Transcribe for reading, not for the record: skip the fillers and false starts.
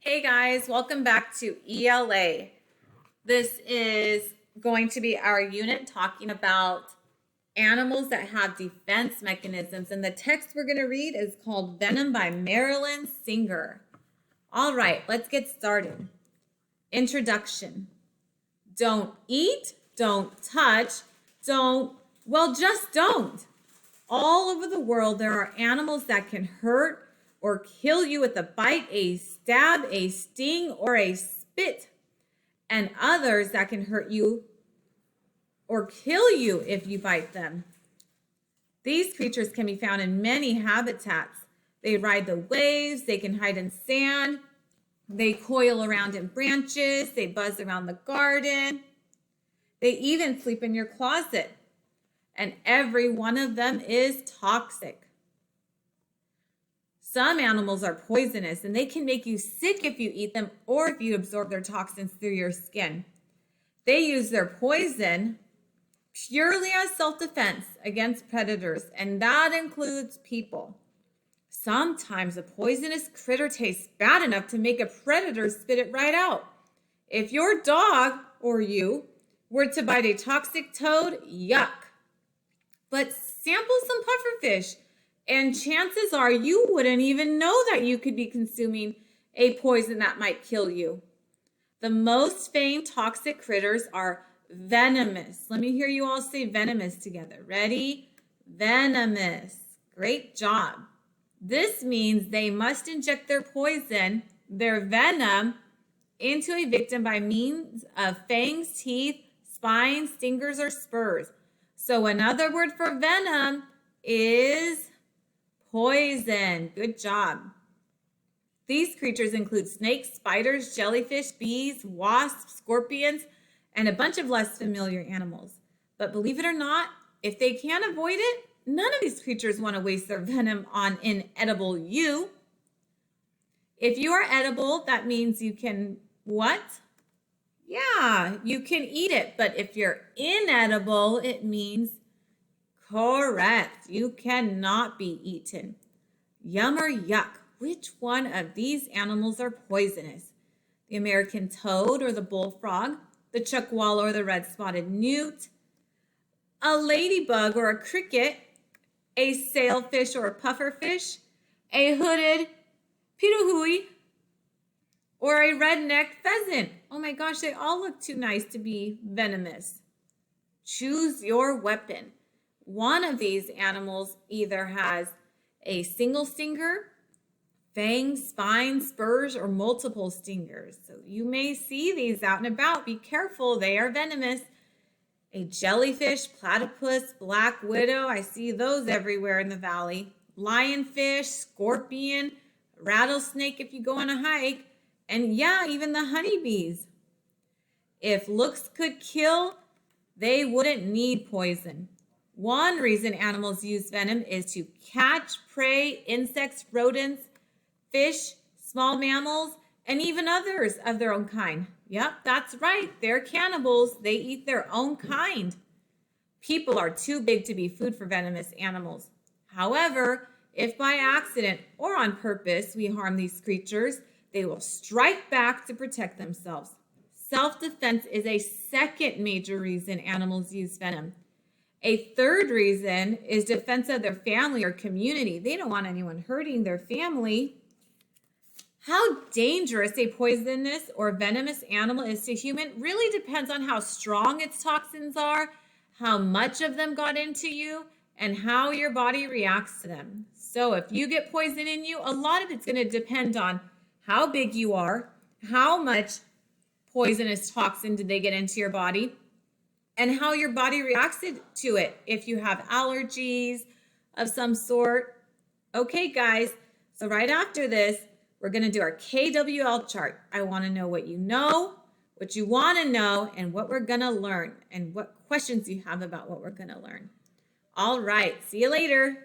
Hey guys, welcome back to ELA. This is going to be our unit talking about animals that have defense mechanisms. And the text we're going to read is called Venom by Marilyn Singer. All right, let's get started. Introduction. Don't eat, don't touch, just don't. All over the world, there are animals that can hurt or kill you with a bite, a stab, a sting, or a spit, and others that can hurt you or kill you if you bite them. These creatures can be found in many habitats. They ride the waves, they can hide in sand, they coil around in branches, they buzz around the garden, they even sleep in your closet, and every one of them is toxic. Some animals are poisonous and they can make you sick if you eat them or if you absorb their toxins through your skin. They use their poison purely as self-defense against predators, and that includes people. Sometimes a poisonous critter tastes bad enough to make a predator spit it right out. If your dog or you were to bite a toxic toad, yuck. But sample some pufferfish, and chances are you wouldn't even know that you could be consuming a poison that might kill you. The most famed toxic critters are venomous. Let me hear you all say venomous together. Ready? Venomous. Great job. This means they must inject their poison, their venom, into a victim by means of fangs, teeth, spines, stingers, or spurs. So another word for venom is poison. Good job. These creatures include snakes, spiders, jellyfish, bees, wasps, scorpions, and a bunch of less familiar animals. But believe it or not, if they can't avoid it, none of these creatures want to waste their venom on inedible you. If you are edible, that means you can what? Yeah, you can eat it. But if you're inedible, it means correct. You cannot be eaten. Yum or yuck. Which one of these animals are poisonous? The American toad or the bullfrog, the chuckwalla or the red-spotted newt, a ladybug or a cricket, a sailfish or a pufferfish, a hooded pituhui, or a red-necked pheasant. Oh my gosh, they all look too nice to be venomous. Choose your weapon. One of these animals either has a single stinger, fangs, spines, spurs, or multiple stingers. So you may see these out and about. Be careful, they are venomous. A jellyfish, platypus, black widow, I see those everywhere in the valley. Lionfish, scorpion, rattlesnake if you go on a hike, and yeah, even the honeybees. If looks could kill, they wouldn't need poison. One reason animals use venom is to catch prey, insects, rodents, fish, small mammals, and even others of their own kind. Yep, that's right. They're cannibals. They eat their own kind. People are too big to be food for venomous animals. However, if by accident or on purpose we harm these creatures, they will strike back to protect themselves. Self-defense is a second major reason animals use venom. A third reason is defense of their family or community. They don't want anyone hurting their family. How dangerous a poisonous or venomous animal is to human really depends on how strong its toxins are, how much of them got into you, and how your body reacts to them. So if you get poison in you, a lot of it's going to depend on how big you are, how much poisonous toxin did they get into your body, and how your body reacts to it. If you have allergies of some sort. Okay, guys, so right after this, we're going to do our KWL chart. I want to know what you know, what you want to know, and what we're going to learn, and what questions you have about what we're going to learn. All right, see you later.